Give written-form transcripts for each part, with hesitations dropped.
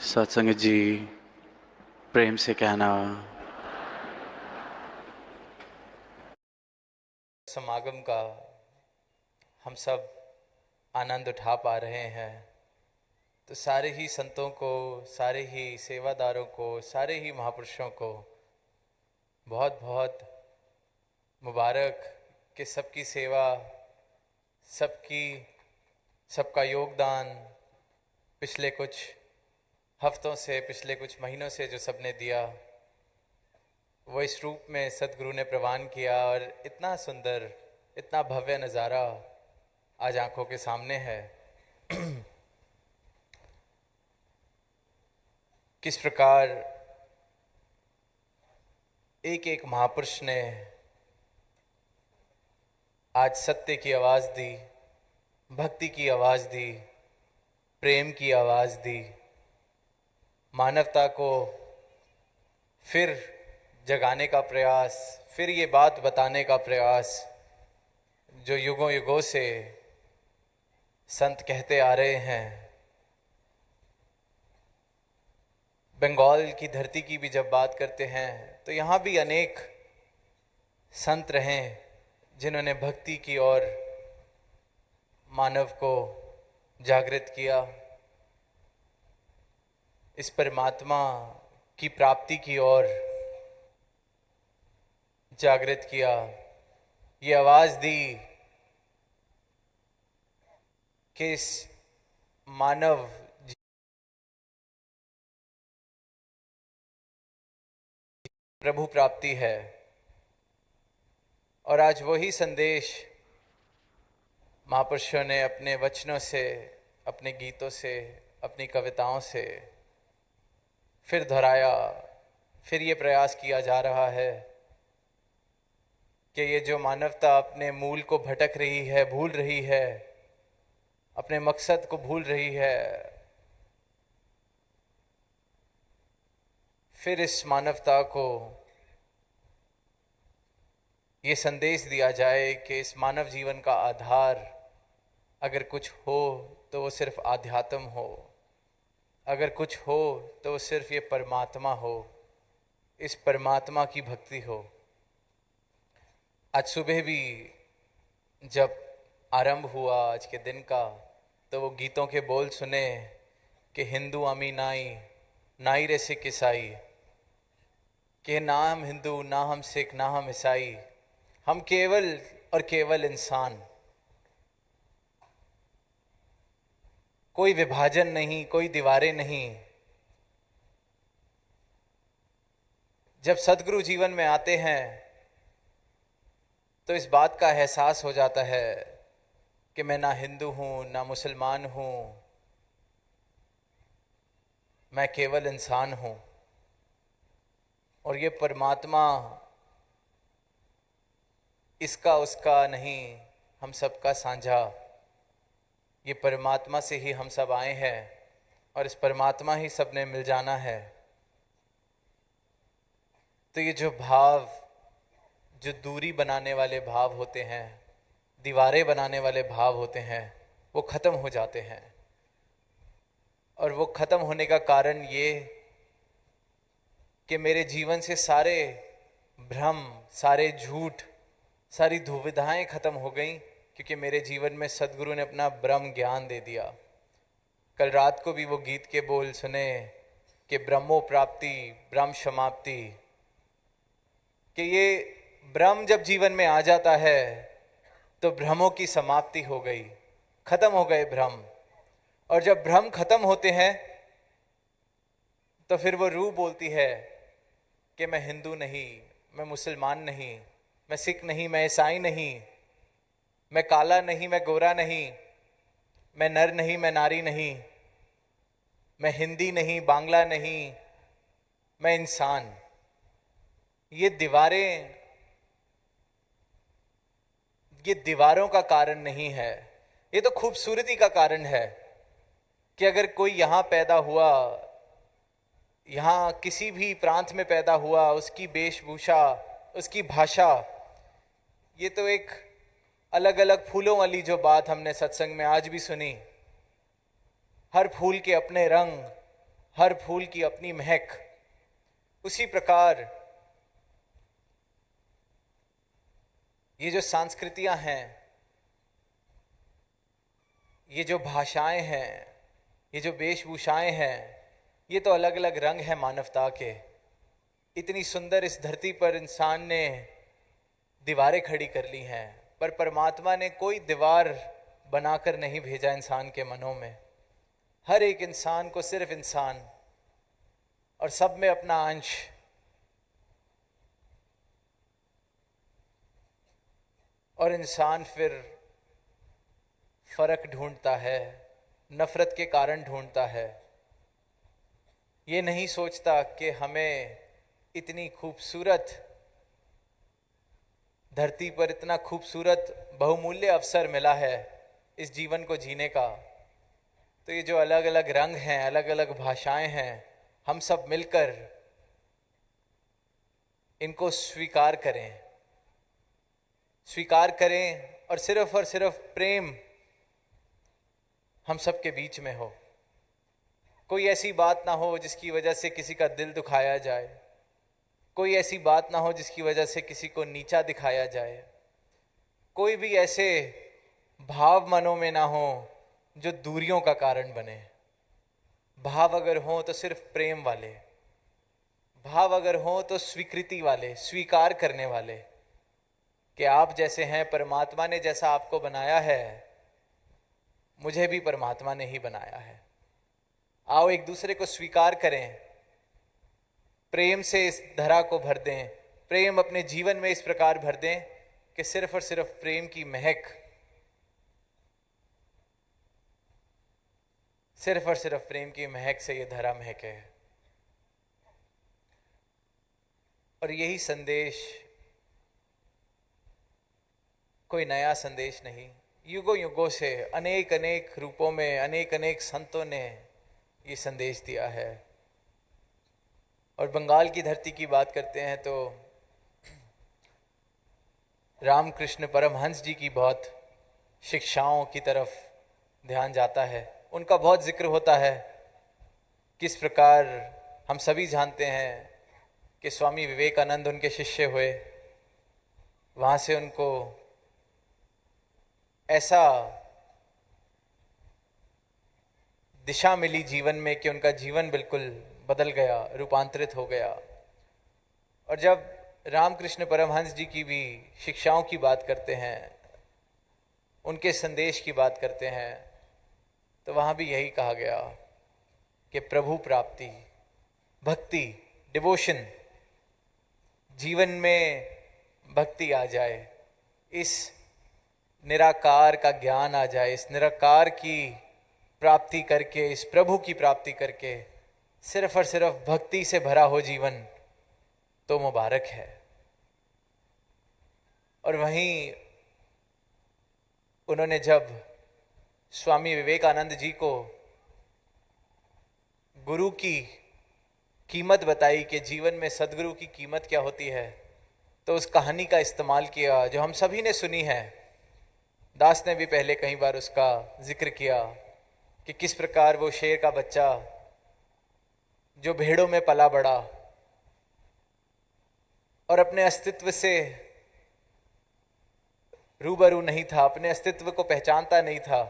सत्संग जी, प्रेम से कहना। समागम का हम सब आनंद उठा पा रहे हैं, तो सारे ही संतों को, सारे ही सेवादारों को, सारे ही महापुरुषों को बहुत बहुत मुबारक कि सबकी सेवा, सबकी सबका योगदान पिछले कुछ हफ्तों से, पिछले कुछ महीनों से जो सबने दिया, वो इस रूप में सदगुरु ने प्रवान किया। और इतना सुंदर, इतना भव्य नज़ारा आज आंखों के सामने है। किस प्रकार एक एक महापुरुष ने आज सत्य की आवाज़ दी, भक्ति की आवाज़ दी, प्रेम की आवाज़ दी, मानवता को फिर जगाने का प्रयास, फिर ये बात बताने का प्रयास जो युगों युगों से संत कहते आ रहे हैं। बंगाल की धरती की भी जब बात करते हैं तो यहाँ भी अनेक संत रहे जिन्होंने भक्ति की ओर मानव को जागृत किया, इस परमात्मा की प्राप्ति की ओर जागृत किया, ये आवाज़ दी कि इस मानव प्रभु प्राप्ति है। और आज वही संदेश महापुरुषों ने अपने वचनों से, अपने गीतों से, अपनी कविताओं से फिर दोहराया। फिर ये प्रयास किया जा रहा है कि ये जो मानवता अपने मूल को भटक रही है, भूल रही है, अपने मकसद को भूल रही है, फिर इस मानवता को ये संदेश दिया जाए कि इस मानव जीवन का आधार अगर कुछ हो तो वो सिर्फ आध्यात्म हो, अगर कुछ हो तो वो सिर्फ ये परमात्मा हो, इस परमात्मा की भक्ति हो। आज सुबह भी जब आरंभ हुआ आज के दिन का, तो वो गीतों के बोल सुने कि हिंदू अमी नाई, नाई रे सिख ईसाई, कि ना हम हिंदू, ना हम सिख, ना हम ईसाई, हम केवल और केवल इंसान। कोई विभाजन नहीं, कोई दीवारें नहीं। जब सदगुरु जीवन में आते हैं तो इस बात का एहसास हो जाता है कि मैं ना हिंदू हूं, ना मुसलमान हूं, मैं केवल इंसान हूं। और ये परमात्मा इसका उसका नहीं, हम सबका साझा। ये परमात्मा से ही हम सब आए हैं और इस परमात्मा ही सब ने मिल जाना है। तो ये जो भाव, जो दूरी बनाने वाले भाव होते हैं, दीवारें बनाने वाले भाव होते हैं, वो ख़त्म हो जाते हैं। और वो ख़त्म होने का कारण ये कि मेरे जीवन से सारे भ्रम, सारे झूठ, सारी दुविधाएं ख़त्म हो गई, क्योंकि मेरे जीवन में सदगुरु ने अपना ब्रह्म ज्ञान दे दिया। कल रात को भी वो गीत के बोल सुने कि ब्रह्मो प्राप्ति ब्रह्म समाप्ति, कि ये ब्रह्म जब जीवन में आ जाता है तो भ्रमों की समाप्ति हो गई, खत्म हो गए भ्रम। और जब भ्रम खत्म होते हैं तो फिर वो रूह बोलती है कि मैं हिंदू नहीं, मैं मुसलमान नहीं, मैं सिख नहीं, मैं ईसाई नहीं, मैं काला नहीं, मैं गोरा नहीं, मैं नर नहीं, मैं नारी नहीं, मैं हिंदी नहीं, बांग्ला नहीं, मैं इंसान। ये दीवारें, ये दीवारों का कारण नहीं है, ये तो खूबसूरती का कारण है कि अगर कोई यहाँ पैदा हुआ, यहाँ किसी भी प्रांत में पैदा हुआ, उसकी वेशभूषा, उसकी भाषा, ये तो एक अलग अलग फूलों वाली जो बात हमने सत्संग में आज भी सुनी, हर फूल के अपने रंग, हर फूल की अपनी महक, उसी प्रकार ये जो संस्कृतियां हैं, ये जो भाषाएं हैं, ये जो वेशभूषाएं हैं, ये तो अलग अलग रंग हैं मानवता के। इतनी सुंदर इस धरती पर इंसान ने दीवारें खड़ी कर ली हैं, पर परमात्मा ने कोई दीवार बनाकर नहीं भेजा इंसान के मनों में। हर एक इंसान को सिर्फ इंसान, और सब में अपना अंश। और इंसान फिर फर्क ढूंढता है, नफरत के कारण ढूंढता है। ये नहीं सोचता कि हमें इतनी खूबसूरत धरती पर इतना खूबसूरत बहुमूल्य अवसर मिला है इस जीवन को जीने का। तो ये जो अलग अलग रंग हैं, अलग अलग भाषाएं हैं, हम सब मिलकर इनको स्वीकार करें और सिर्फ प्रेम हम सब के बीच में हो। कोई ऐसी बात ना हो जिसकी वजह से किसी का दिल दुखाया जाए, कोई ऐसी बात ना हो जिसकी वजह से किसी को नीचा दिखाया जाए, कोई भी ऐसे भाव मनों में ना हो जो दूरियों का कारण बने। भाव अगर हो तो सिर्फ प्रेम वाले, भाव अगर हो तो स्वीकृति वाले, स्वीकार करने वाले कि आप जैसे हैं, परमात्मा ने जैसा आपको बनाया है, मुझे भी परमात्मा ने ही बनाया है। आओ एक दूसरे को स्वीकार करें, प्रेम से इस धरा को भर दें, प्रेम अपने जीवन में इस प्रकार भर दें कि सिर्फ और सिर्फ प्रेम की महक, सिर्फ और सिर्फ प्रेम की महक से ये धरा महके। और यही संदेश कोई नया संदेश नहीं, युगों युगों से अनेक अनेक रूपों में अनेक अनेक संतों ने ये संदेश दिया है। और बंगाल की धरती की बात करते हैं तो रामकृष्ण परमहंस जी की बहुत शिक्षाओं की तरफ ध्यान जाता है, उनका बहुत जिक्र होता है। किस प्रकार हम सभी जानते हैं कि स्वामी विवेकानंद उनके शिष्य हुए, वहाँ से उनको ऐसा दिशा मिली जीवन में कि उनका जीवन बिल्कुल बदल गया, रूपांतरित हो गया। और जब रामकृष्ण परमहंस जी की भी शिक्षाओं की बात करते हैं, उनके संदेश की बात करते हैं, तो वहाँ भी यही कहा गया कि प्रभु प्राप्ति, भक्ति, डिवोशन, जीवन में भक्ति आ जाए, इस निराकार का ज्ञान आ जाए, इस निराकार की प्राप्ति करके, इस प्रभु की प्राप्ति करके सिर्फ और सिर्फ भक्ति से भरा हो जीवन, तो मुबारक है। और वहीं उन्होंने जब स्वामी विवेकानंद जी को गुरु की कीमत बताई कि जीवन में सदगुरु की कीमत क्या होती है, तो उस कहानी का इस्तेमाल किया जो हम सभी ने सुनी है। दास ने भी पहले कई बार उसका जिक्र किया कि किस प्रकार वो शेर का बच्चा जो भेड़ों में पला बड़ा और अपने अस्तित्व से रूबरू नहीं था, अपने अस्तित्व को पहचानता नहीं था,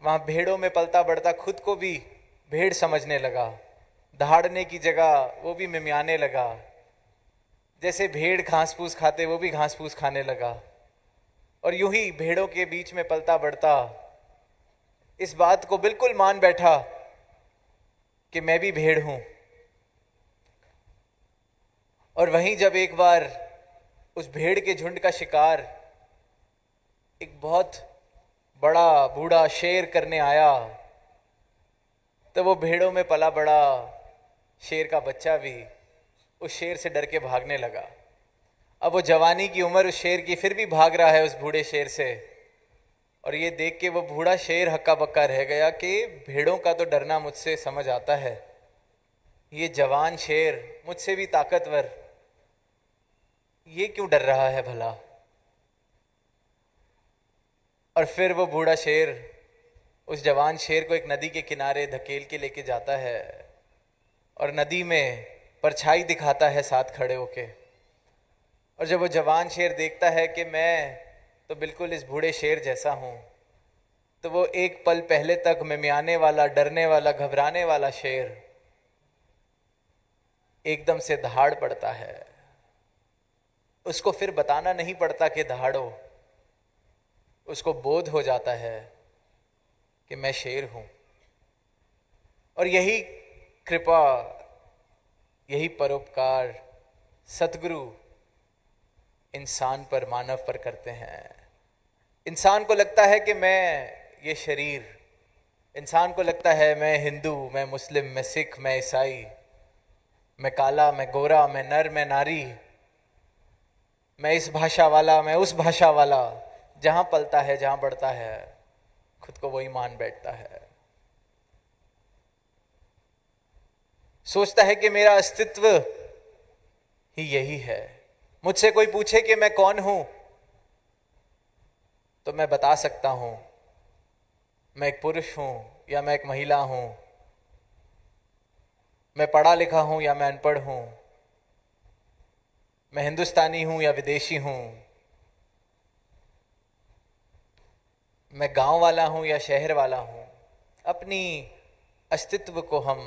वहां भेड़ों में पलता बढ़ता खुद को भी भेड़ समझने लगा, दहाड़ने की जगह वो भी मिमियाने लगा। जैसे भेड़ घास फूस खाते वो भी घास फूस खाने लगा। और यूं ही भेड़ों के बीच में पलता बढ़ता इस बात को बिल्कुल मान बैठा कि मैं भी भेड़ हूं। और वहीं जब एक बार उस भेड़ के झुंड का शिकार एक बहुत बड़ा बूढ़ा शेर करने आया, तो वो भेड़ों में पला बड़ा शेर का बच्चा भी उस शेर से डर के भागने लगा। अब वो जवानी की उम्र उस शेर की, फिर भी भाग रहा है उस बूढ़े शेर से। और ये देख के वो बूढ़ा शेर हक्का बक्का रह गया कि भेड़ों का तो डरना मुझसे समझ आता है, ये जवान शेर मुझसे भी ताकतवर, ये क्यों डर रहा है भला। और फिर वो बूढ़ा शेर उस जवान शेर को एक नदी के किनारे धकेल के लेके जाता है और नदी में परछाई दिखाता है साथ खड़े होके। और जब वो जवान शेर देखता है कि मैं तो बिल्कुल इस बूढ़े शेर जैसा हूँ, तो वो एक पल पहले तक मिमियाने वाला, डरने वाला, घबराने वाला शेर एकदम से दहाड़ पड़ता है। उसको फिर बताना नहीं पड़ता कि दहाड़ो, उसको बोध हो जाता है कि मैं शेर हूं। और यही कृपा, यही परोपकार सतगुरु इंसान पर, मानव पर करते हैं। इंसान को लगता है कि मैं ये शरीर, इंसान को लगता है मैं हिंदू, मैं मुस्लिम, मैं सिख, मैं ईसाई, मैं काला, मैं गोरा, मैं नर, मैं नारी, मैं इस भाषा वाला, मैं उस भाषा वाला। जहां पलता है, जहां बढ़ता है, खुद को वही मान बैठता है। सोचता है कि मेरा अस्तित्व ही यही है। मुझसे कोई पूछे कि मैं कौन हूं, तो मैं बता सकता हूं मैं एक पुरुष हूं या मैं एक महिला हूं, मैं पढ़ा लिखा हूं या मैं अनपढ़ हूं, मैं हिंदुस्तानी हूं या विदेशी हूं, मैं गांव वाला हूं या शहर वाला हूं। अपनी अस्तित्व को हम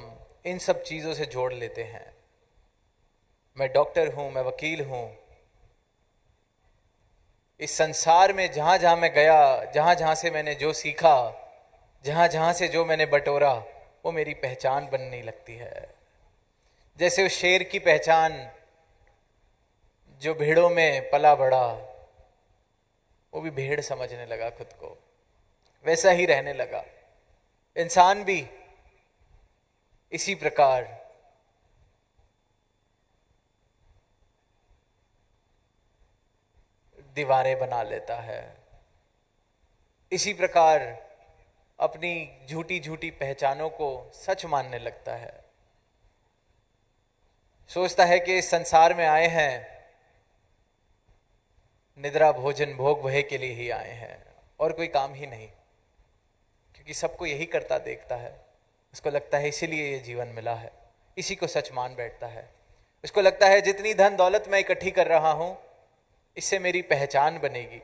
इन सब चीजों से जोड़ लेते हैं। मैं डॉक्टर हूं, मैं वकील हूं। इस संसार में जहां जहां मैं गया, जहां जहां से मैंने जो सीखा, जहां जहां से जो मैंने बटोरा, वो मेरी पहचान बनने लगती है। जैसे उस शेर की पहचान जो भेड़ों में पला बढ़ा, वो भी भेड़ समझने लगा खुद को, वैसा ही रहने लगा। इंसान भी इसी प्रकार दीवारें बना लेता है, इसी प्रकार अपनी झूठी झूठी पहचानों को सच मानने लगता है। सोचता है कि इस संसार में आए हैं, निद्रा भोजन भोग भय के लिए ही आए हैं, और कोई काम ही नहीं। क्योंकि सबको यही करता देखता है, उसको लगता है इसीलिए ये जीवन मिला है, इसी को सच मान बैठता है। उसको लगता है जितनी धन दौलत मैं इकट्ठी कर रहा हूं, इससे मेरी पहचान बनेगी,